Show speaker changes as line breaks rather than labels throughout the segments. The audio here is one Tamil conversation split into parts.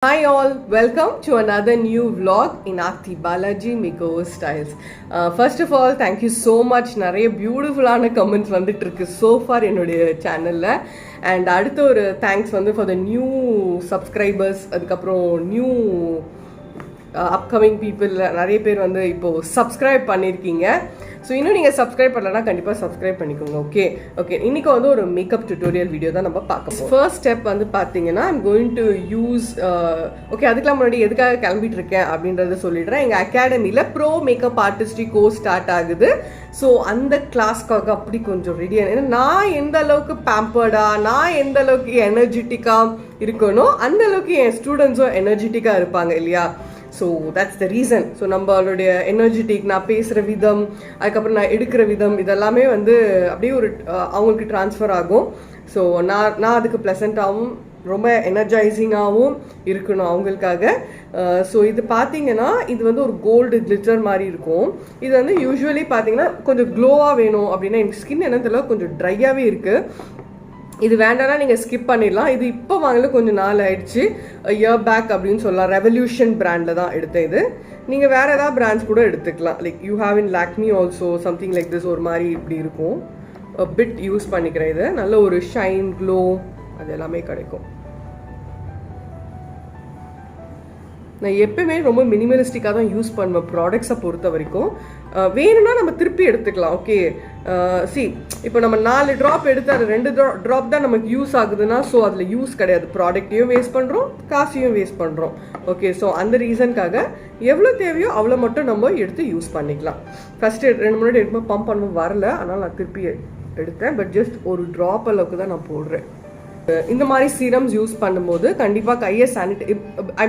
Hi all, welcome to another new vlog in Aarthi Balaji Makeover Styles. First of all, thank you so much. நிறைய பியூட்டிஃபுல்லான கமெண்ட்ஸ் வந்துட்டு இருக்கு so far என்னுடைய சேனல்ல. அண்ட் அடுத்த ஒரு தேங்க்ஸ் வந்து ஃபார் த நியூ சப்ஸ்கிரைபர்ஸ், அதுக்கப்புறம் நியூ அப்கமிங் பீப்புள் நிறைய பேர் வந்து இப்போது சப்ஸ்கிரைப் பண்ணியிருக்கீங்க. ஸோ இன்னும் நீங்கள் சப்ஸ்கிரைப் பண்ணலன்னா கண்டிப்பாக சப்ஸ்கிரைப் பண்ணிக்கோங்க. ஓகே இன்றைக்கி வந்து ஒரு மேக்கப் டியூட்டோரியல் வீடியோ தான் நம்ம பார்க்க போகிறோம். ஃபர்ஸ்ட் ஸ்டெப் வந்து பார்த்தீங்கன்னா ஐம் கோயிங் டு யூஸ் அதுக்கெல்லாம் முன்னாடி எதுக்காக கிளம்பிட்டு இருக்கேன் அப்படின்றத சொல்லிடுறேன். எங்கள் அகாடமியில் bro makeup artistry course start ஆகுது. ஸோ அந்த கிளாஸ்க்காக அப்படி கொஞ்சம் ரெடியாக, ஏன்னா நான் எந்த அளவுக்கு பேம்பர்டாக, நான் எந்த அளவுக்கு எனர்ஜெட்டிக்காக இருக்கணும், அந்த அளவுக்கு என் ஸ்டூடெண்ட்ஸும் எனர்ஜெட்டிக்காக இருப்பாங்க இல்லையா. So that's the reason. So நம்மளுடைய எனர்ஜெட்டிக், நான் பேசுகிற விதம், அதுக்கப்புறம் நான் எடுக்கிற விதம், இதெல்லாமே வந்து அப்படியே ஒரு அவங்களுக்கு ட்ரான்ஸ்ஃபர் ஆகும். ஸோ நான் அதுக்கு ப்ளசண்ட்டாகவும் ரொம்ப எனர்ஜைசிங்காகவும் இருக்கணும் அவங்களுக்காக. ஸோ இது பார்த்தீங்கன்னா இது வந்து ஒரு கோல்டு கிளிட்டர் மாதிரி இருக்கும். இது வந்து யூஸ்வலி பார்த்தீங்கன்னா கொஞ்சம் க்ளோவாக வேணும் அப்படின்னா, எனக்கு ஸ்கின் என்ன தெரியல கொஞ்சம் ட்ரையாகவே இருக்குது. இது வேண்டாம்னா நீங்கள் ஸ்கிப் பண்ணிடலாம். இது இப்போ வாங்கல, கொஞ்சம் நாள் ஆயிடுச்சு, இயர் பேக் அப்படின்னு சொல்லலாம். ரெவல்யூஷன் பிராண்டில் தான் எடுத்தேன் இது. நீங்கள் வேறு ஏதாவது பிராண்ட்ஸ் கூட எடுத்துக்கலாம். Like you have in Lakme also something like this. ஒரு மாதிரி இப்படி இருக்கும். பிட் யூஸ் பண்ணிக்கிறேன். இது நல்ல ஒரு ஷைன், க்ளோ அது எல்லாமே கிடைக்கும். நான் எப்பவுமே ரொம்ப மினிமலிஸ்டிக்காக தான் யூஸ் பண்ணுவேன் ப்ராடக்ட்ஸை பொறுத்த வரைக்கும். வேணும்னா நம்ம திருப்பி எடுத்துக்கலாம். ஓகே இப்போ நம்ம 4 ட்ராப் எடுத்து அது 2 ட்ராப் தான் நமக்கு யூஸ் ஆகுதுன்னா, ஸோ அதில் யூஸ் கிடையாது. ப்ராடக்ட்டையும் வேஸ்ட் பண்ணுறோம், காசையும் வேஸ்ட் பண்ணுறோம். ஓகே, ஸோ அந்த ரீசனுக்காக எவ்வளோ தேவையோ அவ்வளோ மட்டும் நம்ம எடுத்து யூஸ் பண்ணிக்கலாம். ஃபஸ்ட்டு 2 முன்னாடி எடுக்கும்போது பம்ப் பண்ண வரல, அதனால் நான் திருப்பி எடுத்தேன். பட் ஜஸ்ட் ஒரு ட்ராப் அளவுக்கு தான் நான் போடுறேன். இந்த மாதிரி சீரம்ஸ் யூஸ் பண்ணும்போது கண்டிப்பாக கையை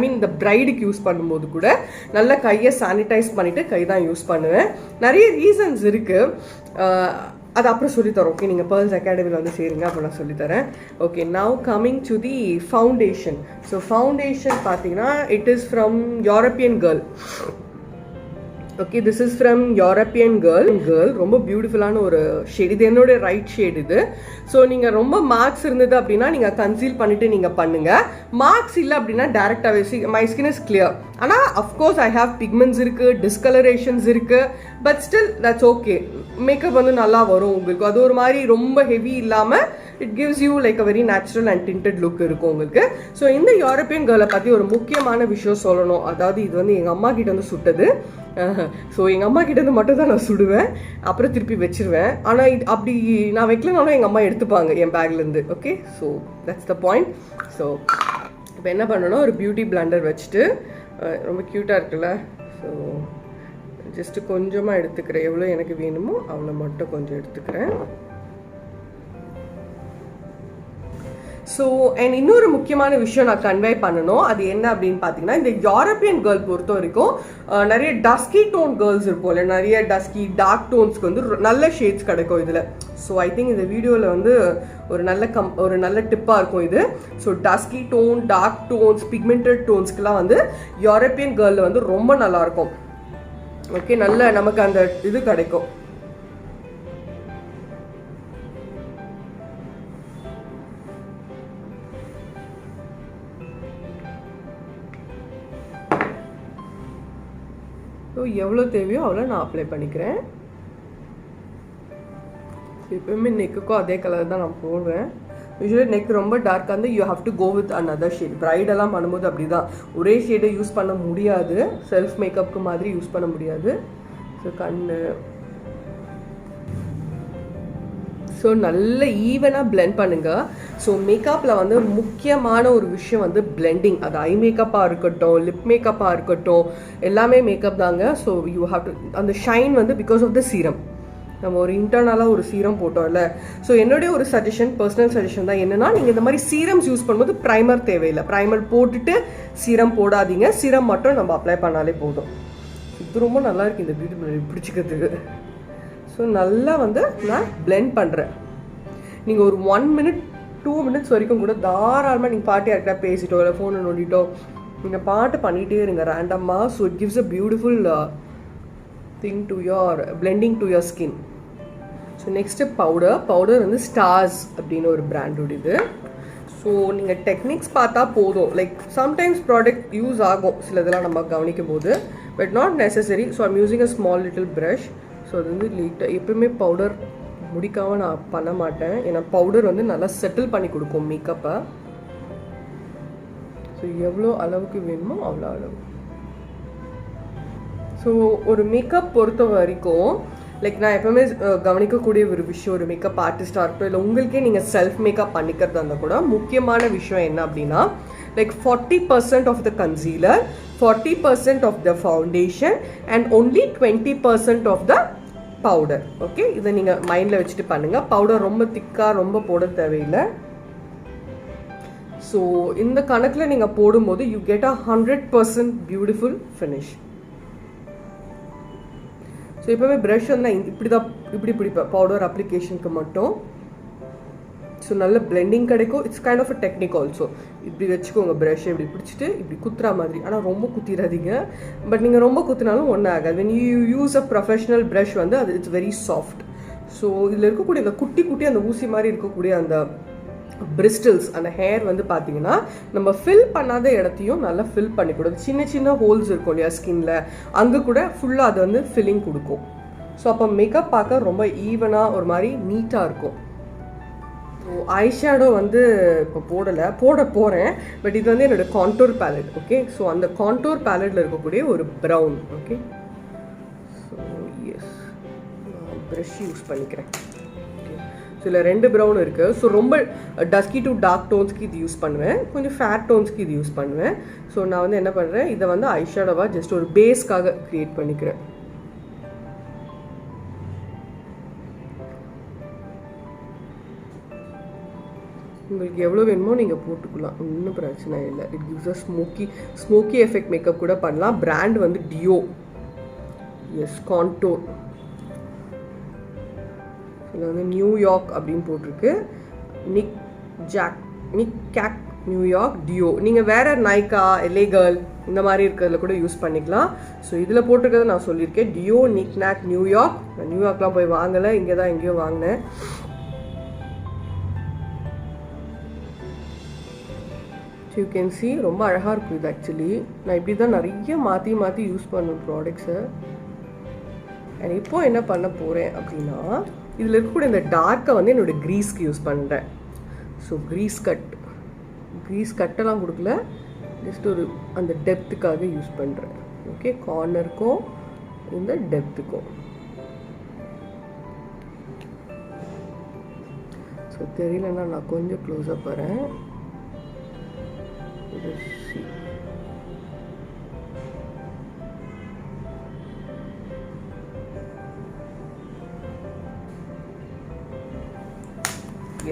இந்த பிரைடுக்கு யூஸ் பண்ணும்போது கூட நல்லா கையை சானிடைஸ் பண்ணிவிட்டு கை தான் யூஸ் பண்ணுவேன். நிறைய ரீசன்ஸ் இருக்குது, அது அப்புறம் சொல்லித்தரோம். ஓகே, நீங்கள் பேர்ல்ஸ் அகாடமியில் வந்து சேருங்க, அப்போ நான் சொல்லித்தரேன். Okay, now coming to the foundation. So foundation பார்த்தீங்கன்னா it is from European girl. Okay, this is from European girl. ரொம்ப பியூட்டிஃபுல்லான ஒரு ஷேட். இது என்னோட ரைட் ஷேட் இது. ஸோ நீங்கள் ரொம்ப மார்க்ஸ் இருந்தது அப்படின்னா நீங்கள் கன்சீல் பண்ணிவிட்டு நீங்கள் பண்ணுங்கள். மார்க்ஸ் இல்லை அப்படின்னா டேரெக்டாகவே மை ஸ்கின் இஸ் கிளியர். ஆனால் அஃப்கோர்ஸ் ஐ ஹாவ் பிக்மெண்ட்ஸ் இருக்குது, டிஸ்கலரேஷன்ஸ் இருக்குது. But still that's okay. Makeup வந்து நல்லா வரும் உங்களுக்கு. அது ஒரு மாதிரி ரொம்ப ஹெவி இல்லாமல் it gives you like a very natural and tinted look இருக்கும் உங்களுக்கு. ஸோ இந்த யூரோப்பியன் கேர்ளை பற்றி ஒரு முக்கியமான விஷயம் சொல்லணும். அதாவது இது வந்து எங்கள் அம்மா கிட்ட வந்து சுட்டது. ஸோ எங்கள் அம்மா கிட்டேருந்து மட்டும் தான் நான் சுடுவேன், அப்புறம் திருப்பி வச்சிருவேன். ஆனால் இது அப்படி நான் வைக்கலனாலும் எங்கள் அம்மா எடுத்துப்பாங்க என் பேக்லேருந்து. Okay, so that's the point. So இப்போ என்ன பண்ணணும், ஒரு பியூட்டி பிளண்டர் வச்சுட்டு, ரொம்ப க்யூட்டாக இருக்குல்ல. ஸோ ஜஸ்ட்டு கொஞ்சமாக எடுத்துக்கிறேன். எவ்வளோ எனக்கு வேணுமோ அவ்வளோ மட்டும் கொஞ்சம் எடுத்துக்கிறேன். ஸோ அண்ட் இன்னொரு முக்கியமான விஷயம் நான் கன்வே பண்ணணும். அது என்ன அப்படின்னு பார்த்தீங்கன்னா, இந்த யூரோப்பியன் கேர்ள் பொறுத்த வரைக்கும் நிறைய டஸ்கி டோன் கேர்ள்ஸ் இருக்கும் இல்லை, நிறைய டஸ்கி டார்க் டோன்ஸ்க்கு வந்து நல்ல ஷேட்ஸ் கிடைக்கும் இதில். ஸோ ஐ திங்க் இந்த வீடியோவில் வந்து ஒரு நல்ல டிப்பாக இருக்கும் இது. So dusky tone, dark tones, pigmented டோன்ஸ்க்கெலாம் வந்து யூரோப்பியன் கேர்ளில் வந்து ரொம்ப நல்லாயிருக்கும். ஓகே, நல்ல நமக்கு அந்த இது கிடைக்கும். ஸோ எவ்வளோ தேவையோ அவ்வளோ நான் அப்ளை பண்ணிக்கிறேன். எப்பவுமே நெக்குக்கும் அதே கலர் தான் நான் போடுறேன். யூஸ்வலி நெக் ரொம்ப டார்க்காக இருந்தால் you have to go with another shade. ப்ரைடெல்லாம் பண்ணும்போது அப்படி தான், ஒரே ஷேடை யூஸ் பண்ண முடியாது, செல்ஃப் மேக்கப்புக்கு மாதிரி யூஸ் பண்ண முடியாது. ஸோ ஸோ நல்ல ஈவனாக பிளெண்ட் பண்ணுங்கள். ஸோ மேக்கப்பில் வந்து முக்கியமான ஒரு விஷயம் வந்து பிளெண்டிங். அது ஐ மேக்கப்பாக இருக்கட்டும், லிப் மேக்கப்பாக இருக்கட்டும், எல்லாமே மேக்கப் தாங்க. ஸோ யூ ஹாவ் டு அந்த ஷைன் வந்து பிகாஸ் ஆஃப் த சீரம். நம்ம ஒரு இன்டர்னலாக ஒரு சீரம் போட்டோம்ல. ஸோ என்னுடைய ஒரு சஜஷன், பர்சனல் சஜஷன் தான் என்னென்னா, நீங்கள் இந்த மாதிரி சீரம்ஸ் யூஸ் பண்ணும்போது ப்ரைமர் தேவையில்லை. ப்ரைமர் போட்டுட்டு சீரம் போடாதீங்க. சீரம் மட்டும் நம்ம அப்ளை பண்ணாலே போதும். இது ரொம்ப நல்லா இருக்குது இந்த பியூட்டி பிடிச்சிக்கிறதுக்கு. ஸோ நல்லா வந்து நான் பிளெண்ட் பண்ணுறேன். நீங்கள் ஒரு 1 minute 2 minutes வரைக்கும் கூட தாராளமாக நீங்கள் பாட்டு யார்கிட்ட பேசிட்டோ இல்லை ஃபோனை நோண்டிட்டோ நீங்கள் பாட்டு பண்ணிகிட்டே இருங்க ரேண்டமாக. So it gives a beautiful thing to your blending to your skin. So next powder வந்து ஸ்டார்ஸ் அப்படின்னு ஒரு பிராண்டோட இது. ஸோ நீங்கள் டெக்னிக்ஸ் பார்த்தா போதும். லைக் சம்டைம்ஸ் ப்ராடக்ட் யூஸ் ஆகும் சிலதெல்லாம் நம்ம கவனிக்கும் போது, but not necessary. So I'm using a small little brush. So அது வந்து லைட்டாக எப்பவுமே பவுடர் முடிக்காமல் நான் பண்ண மாட்டேன், ஏன்னா பவுடர் வந்து நல்லா செட்டில் பண்ணி கொடுக்கும் மேக்கப்பை. ஸோ எவ்வளோ அளவுக்கு வேணுமோ அவ்வளோ அளவு. ஸோ ஒரு மேக்கப் பொறுத்த வரைக்கும் லைக் நான் எப்பவுமே கவனிக்கக்கூடிய ஒரு விஷயம், ஒரு மேக்கப் ஆர்டிஸ்டாக இருக்கட்டும் இல்லை உங்களுக்கே நீங்கள் செல்ஃப் மேக்கப் பண்ணிக்கிறதா இருந்தால் கூட முக்கியமான விஷயம் என்ன அப்படின்னா, like 40% of the concealer, 40% of the foundation and only 20% of the powder. Okay, இதை நீங்கள் மைண்டில் வச்சுட்டு பண்ணுங்கள். பவுடர் ரொம்ப திக்காக ரொம்ப போட தேவையில்லை. ஸோ இந்த கணக்கில் நீங்கள் போடும்போது you get a 100% beautiful finish. So இப்போவே ப்ரஷ் வந்து இப்படி பிடிப்பேன் பவுடர் அப்ளிகேஷனுக்கு மட்டும். ஸோ நல்ல பிளெண்டிங் கிடைக்கும். It's kind of a technique also. இப்படி வச்சுக்கோங்க ப்ரஷ் இப்படி பிடிச்சிட்டு இப்படி குத்துற மாதிரி, ஆனால் ரொம்ப குத்திடாதீங்க. பட் நீங்கள் ரொம்ப குத்தினாலும் ஒன்றும் ஆகாது. When you use a professional brush வந்து அது இட்ஸ் வெரி சாஃப்ட். ஸோ இதில் இருக்கக்கூடிய அந்த குட்டி அந்த ஊசி மாதிரி இருக்கக்கூடிய அந்த பிரிஸ்டல்ஸ், அந்த ஹேர் வந்து பார்த்தீங்கன்னா நம்ம ஃபில் பண்ணாத இடத்தையும் நல்லா ஃபில் பண்ணி கொடுக்கும். சின்ன ஹோல்ஸ் இருக்கும் இல்லையா ஸ்கின்ல, அங்கே கூட ஃபுல்லாக அது வந்து ஃபில்லிங் கொடுக்கும். ஸோ அப்போ மேக்கப் பார்க்க ரொம்ப ஈவனாக ஒரு மாதிரி நீட்டாக இருக்கும். ஸோ ஐஷேடோ வந்து இப்போ போட போகிறேன். பட் இது வந்து என்னோடய கான்டோர் பேலட். ஓகே, ஸோ அந்த கான்டோர் பேலட்டில் இருக்கக்கூடிய ஒரு ப்ரௌன். ஓகே, ஸோ எஸ் நான் ப்ரஷ் யூஸ் பண்ணிக்கிறேன். ஸோ இதில் 2 ப்ரௌன் இருக்குது. ஸோ ரொம்ப டஸ்கி டு டார்க் டோன்ஸ்க்கு இது யூஸ் பண்ணுவேன், கொஞ்சம் ஃபேர் டோன்ஸ்க்கு இது யூஸ் பண்ணுவேன். ஸோ நான் வந்து என்ன பண்ணுறேன், இதை வந்து ஐஷேடோவாக ஜஸ்ட் ஒரு பேஸ்க்காக க்ரியேட் பண்ணிக்கிறேன். உங்களுக்கு எவ்வளோ வேணுமோ நீங்கள் போட்டுக்கலாம், ஒன்றும் பிரச்சனை இல்லை. It gives a smoky effect makeup கூட பண்ணலாம். பிராண்ட் வந்து டியோ. S, contour. இதில் வந்து நியூயார்க் அப்படின்னு போட்டிருக்கு. நிக் கேக் நியூயார்க் டியோ. நீங்கள் வேறு நைக்கா, எல்ஏ கேர்ள் இந்த மாதிரி இருக்கிறதுல கூட யூஸ் பண்ணிக்கலாம். ஸோ இதில் போட்டிருக்கிறத நான் சொல்லியிருக்கேன், டியோ நிக் நாக் நியூயார்க். நான் நியூயார்க்லாம் போய் வாங்கலை, இங்கே தான் எங்கேயோ வாங்கினேன். யூ கேன் சி ரொம்ப அழகாக இருக்கும் இது. ஆக்சுவலி நான் இப்படி தான் நிறைய மாற்றி யூஸ் பண்ணுவேன் ப்ராடக்ட்ஸை. அண்ட் இப்போது என்ன பண்ண போகிறேன் அப்படின்னா, இதில் இருக்கக்கூடிய இந்த டார்க்கை வந்து என்னோடய க்ரீஸ்க்கு யூஸ் பண்ணுறேன். ஸோ க்ரீஸ் கட்டெல்லாம் கொடுக்கல, ஜஸ்ட் ஒரு அந்த டெப்த்துக்காக யூஸ் பண்ணுறேன். ஓகே, கார்னருக்கும் இந்த டெப்த்துக்கும். ஸோ தெரியலன்னா நான் கொஞ்சம் க்ளோஸாக போகிறேன்.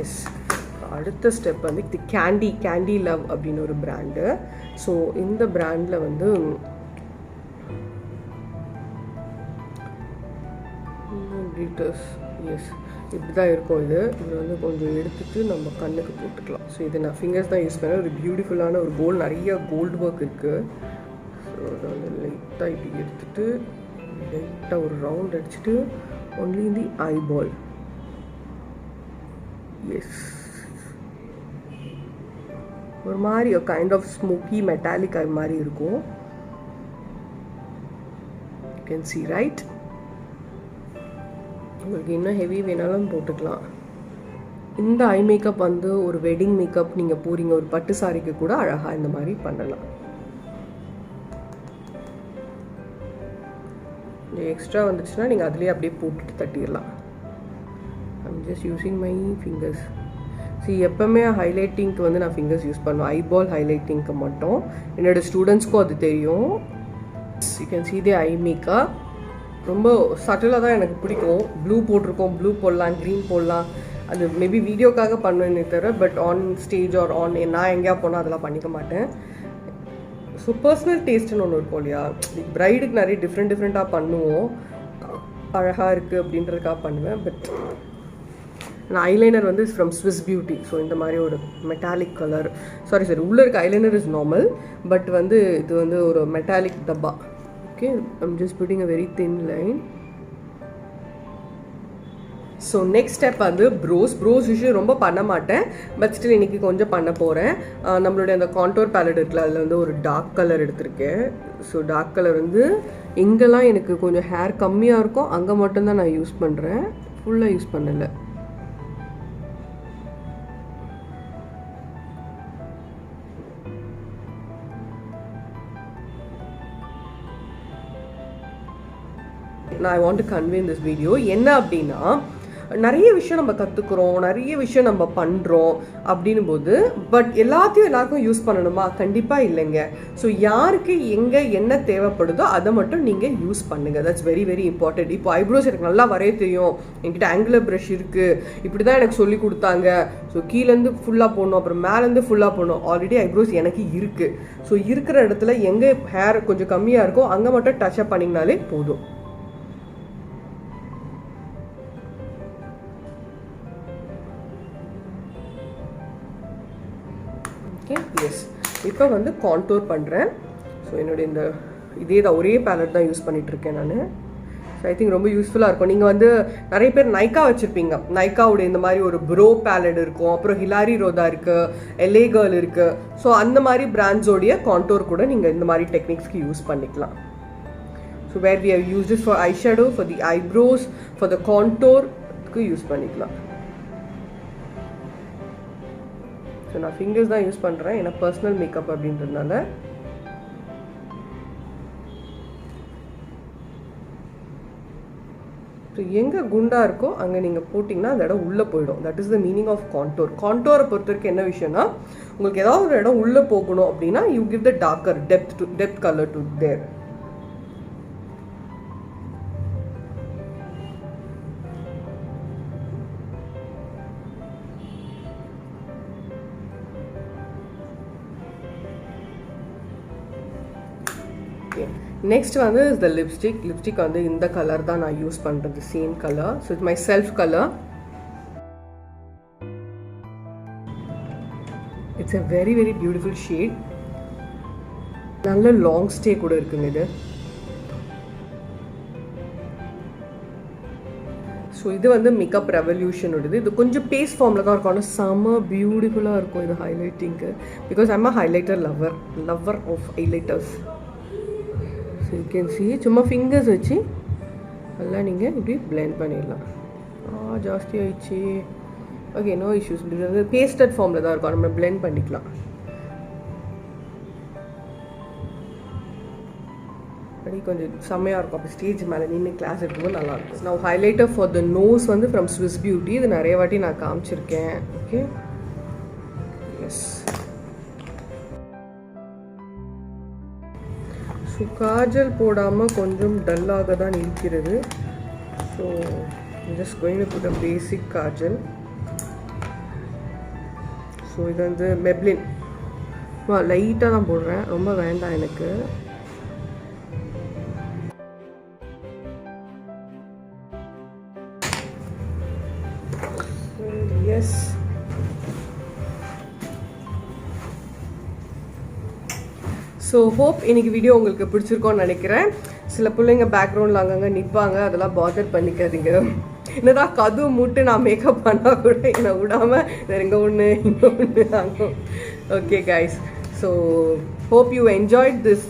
எஸ், அடுத்த ஸ்டெப் வந்து இது கேண்டி லவ் அப்படின்னு ஒரு பிராண்டு. ஸோ இந்த பிராண்டில் வந்து கிளிட்டர்ஸ், எஸ் இப்படி தான் இருக்கும். இது வந்து கொஞ்சம் எடுத்துகிட்டு நம்ம கண்ணுக்கு போட்டுக்கலாம். ஸோ இது நான் ஃபிங்கர்ஸ் தான் யூஸ் பண்ணேன். ஒரு பியூட்டிஃபுல்லான ஒரு கோல்டு, நிறைய கோல்டு ஒர்க் இருக்குது. ஸோ அதை வந்து லைட்டாக இப்படி எடுத்துகிட்டு லைட்டாக ஒரு ரவுண்ட் அடிச்சுட்டு ஒன்லி தி ஐபால். எஸ், ஒரு மாதிரி கைண்ட் ஆஃப் ஸ்மோக்கி மெட்டாலிக் அது மாதிரி இருக்கும். You can C right. உங்களுக்கு இன்னும் ஹெவி வேணாலும் போட்டுக்கலாம். இந்த ஐ மேக்கப் வந்து ஒரு வெட்டிங் மேக்கப் நீங்கள் போகிறீங்க, ஒரு பட்டு சாரிக்கு கூட அழகாக இந்த மாதிரி பண்ணலாம். எக்ஸ்ட்ரா வந்துச்சுன்னா நீங்கள் அதுலேயே அப்படியே போட்டுட்டு தட்டிடலாம். I'm just using my fingers. எப்போவுமே ஹைலைட்டிங்க்கு வந்து நான் ஃபிங்கர்ஸ் யூஸ் பண்ணுவேன், ஐபால் ஹைலைட்டிங்க்கு மட்டும். என்னோடய ஸ்டூடெண்ட்ஸ்க்கும் அது தெரியும். You can see the eye makeup. ரொம்ப சட்டிலாக தான் எனக்கு பிடிக்கும். ப்ளூ போட்டிருக்கோம், ப்ளூ போடலாம், க்ரீன் போடலாம். அது மேபி வீடியோக்காக பண்ணுவேன்னு தவிர, பட் ஆன் ஸ்டேஜ் ஆர் நான் எங்கேயா போனால் அதெல்லாம் பண்ணிக்க மாட்டேன். ஸோ பர்சனல் டேஸ்ட்டுன்னு ஒன்று இருக்கும் இல்லையா, ப்ரைடுக்கு நிறைய டிஃப்ரெண்ட்டாக பண்ணுவோம், அழகாக இருக்குது அப்படின்றதுக்காக பண்ணுவேன். பட் நான் ஐலைனர் வந்து ஃப்ரம் ஸ்விஸ் பியூட்டி. ஸோ இந்த மாதிரி ஒரு மெட்டாலிக் கலர், சாரி உள்ளே இருக்க ஐலைனர் இஸ் நார்மல், பட் வந்து இது வந்து ஒரு மெட்டாலிக் டப்பா. Okay, I'm just putting a very thin line. So next step வந்து ப்ரோஸ் யூஸ்வலி ரொம்ப பண்ண மாட்டேன், பட் ஸ்டில் இன்றைக்கி கொஞ்சம் பண்ண போகிறேன். நம்மளுடைய அந்த கான்டோர் பேலட் இருக்குல்ல, அதில் வந்து ஒரு டார்க் கலர் எடுத்திருக்கேன். ஸோ டார்க் கலர் வந்து எங்கெல்லாம் எனக்கு கொஞ்சம் ஹேர் கம்மியாக இருக்கும் அங்கே மட்டும்தான் நான் யூஸ் பண்ணுறேன், ஃபுல்லாக யூஸ் பண்ணலை. நான் I want to convey in this video என்ன அப்படின்னா, நிறைய விஷயம் நம்ம கற்றுக்குறோம், நிறைய விஷயம் நம்ம பண்ணுறோம் அப்படின்னும் போது, பட் எல்லாருக்கும் யூஸ் பண்ணணுமா? கண்டிப்பாக இல்லைங்க. ஸோ யாருக்கு எங்கே என்ன தேவைப்படுதோ அதை மட்டும் நீங்கள் யூஸ் பண்ணுங்கள். That's very very important. இப்போ ஐப்ரோஸ் எனக்கு நல்லா வரைய தெரியும், என்கிட்ட ஆங்குலர் ப்ரஷ் இருக்குது, இப்படி தான் எனக்கு சொல்லி கொடுத்தாங்க, ஸோ கீழேருந்து ஃபுல்லாக போடணும், அப்புறம் மேலேருந்து ஃபுல்லாக போடணும். ஆல்ரெடி ஐப்ரோஸ் எனக்கு இருக்குது. ஸோ இருக்கிற இடத்துல எங்கே ஹேர் கொஞ்சம் கம்மியாக இருக்கோ அங்கே மட்டும் டச்சப் பண்ணிங்கனாலே போதும். எஸ், இப்போ வந்து கான்டோர் பண்ணுறேன். ஸோ என்னுடைய இந்த இதே தான் ஒரே பேலட் தான் யூஸ் பண்ணிகிட்ருக்கேன் நான். ஸோ ஐ திங்க் ரொம்ப யூஸ்ஃபுல்லாக இருக்கும். நீங்கள் வந்து நிறைய பேர் நைக்கா வச்சுருப்பீங்க, நைக்காவுடைய இந்த மாதிரி ஒரு ப்ரோ பேலட் இருக்கும், அப்புறம் ஹிலாரி ரோதா இருக்குது, எல்ஏ கேர்ள் இருக்குது. ஸோ அந்த மாதிரி பிராண்ட்ஸோடைய கான்டோர் கூட நீங்கள் இந்த மாதிரி டெக்னிக்ஸ்க்கு யூஸ் பண்ணிக்கலாம். So where we have used it for eye shadow, for the eyebrows, for the கான்டோர்க்கு யூஸ் பண்ணிக்கலாம். ஸோ நான் ஃபிங்கர்ஸ் தான் யூஸ் பண்ணுறேன், ஏன்னா பர்சனல் மேக்கப் அப்படின்றதுனால. ஸோ எங்கே குண்டாக இருக்கோ அங்கே நீங்கள் போட்டிங்கன்னா அந்த இடம் உள்ளே போயிடும். That is the meaning of contour. கான்டோரை பொறுத்த வரைக்கும் என்ன விஷயம்னா, உங்களுக்கு ஏதாவது ஒரு இடம் உள்ளே போகணும் அப்படின்னா you give the darker depth colour to their. Next வந்து இஸ் த லிப்ஸ்டிக் வந்து இந்த கலர் தான் நான் யூஸ் பண்ணுறது, same colour. So it's my self colour. It's a very very beautiful shade. நல்ல லாங் ஸ்டே கூட இருக்குங்க இது. ஸோ இது வந்து மேக்கப் ரெவல்யூஷனோடது. இது கொஞ்சம் பேஸ்ட் ஃபார்மில் தான் இருக்கும், ஆனால் செம்ம பியூட்டிஃபுல்லாக இருக்கும் இது ஹைலைட்டிங்க்கு. Because I'm a highlighter lover of highlighters. So you can see, சும்மா ஃபிங்கர்ஸ் வச்சு நல்லா நீங்கள் இப்படி பிளெண்ட் பண்ணிடலாம். ஜாஸ்தி ஆயிடுச்சு. Okay, no issues. இது வந்து பேஸ்டட் ஃபார்மில் தான் இருக்கும், நம்ம பிளெண்ட் பண்ணிக்கலாம். அப்படி கொஞ்சம் செம்மையாக இருக்கும். அப்போ ஸ்டேஜ் மேலே நின்று கிளாஸ் எடுக்கும்போது நல்லாயிருக்கும். நான் ஹைலைட்டர் ஃபார் த நோஸ் வந்து ஃப்ரம் ஸ்விஸ் பியூட்டி. இது நிறைய வாட்டி நான் காமிச்சிருக்கேன். Okay, S. ஸோ காஜல் போடாமல் கொஞ்சம் டல்லாக தான் இருக்கிறது. So just going to put a basic kajal. So இது வந்து மெப்ளின் லைட்டாக தான் போடுறேன், ரொம்ப வேண்டாம் எனக்கு. எஸ், ஸோ ஹோப் இன்னைக்கு வீடியோ உங்களுக்கு பிடிச்சிருக்கோன்னு நினைக்கிறேன். சில பிள்ளைங்க பேக்ரவுண்டில் அங்கங்கே நிற்பாங்க, அதெல்லாம் பாதர் பண்ணிக்காதீங்க. என்னதான் கதவு மூட்டு நான் மேக்கப் பண்ணால் கூட என்னை விடாமல் இங்கே ஒன்று இங்கே ஒன்று ஆகும். Okay guys, so hope you enjoyed this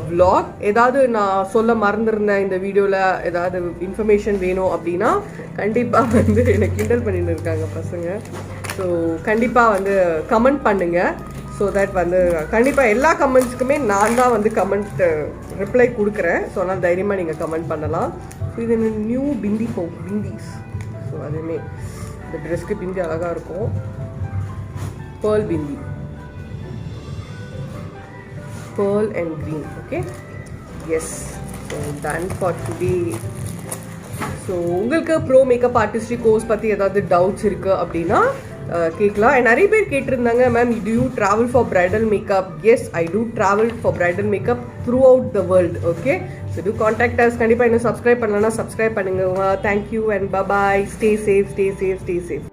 vlog. ஏதாவது நான் சொல்ல மறந்துருந்தேன் இந்த வீடியோவில், ஏதாவது இன்ஃபர்மேஷன் வேணும் அப்படின்னா கண்டிப்பாக வந்து என்னை கிண்டல் பண்ணிட்டு இருக்காங்க பசங்க. ஸோ கண்டிப்பாக வந்து கமெண்ட் பண்ணுங்கள். ஸோ தட் வந்து கண்டிப்பாக எல்லா கமெண்ட்ஸுக்குமே நான் தான் வந்து கமெண்ட் ரிப்ளை கொடுக்குறேன். ஸோ அதனால் தைரியமாக நீங்கள் கமெண்ட் பண்ணலாம். ஸோ இது நியூ பிந்திஸ். ஸோ அதுவுமே இந்த ட்ரெஸ்க்கு பிந்தி அழகாக இருக்கும். Pearl bindi, pearl and green. Okay, yes, so done for today. So உங்களுக்கு ப்ரோ மேக்கப் ஆர்டிஸ்ட்ரி கோர்ஸ் பற்றி ஏதாவது டவுட்ஸ் இருக்குது அப்படின்னா கேட்கலாம். நிறைய பேர் கேட்டிருந்தாங்க, ma'am do you travel for bridal makeup? Yes, I do travel for bridal makeup throughout the world. Okay, so do contact us. கண்டிப்பாக இன்னும் சப்ஸ்கிரைப் பண்ணலன்னா சப்ஸ்கிரைப் பண்ணுங்க. Thank you and bye bye. Stay safe, stay safe, stay safe.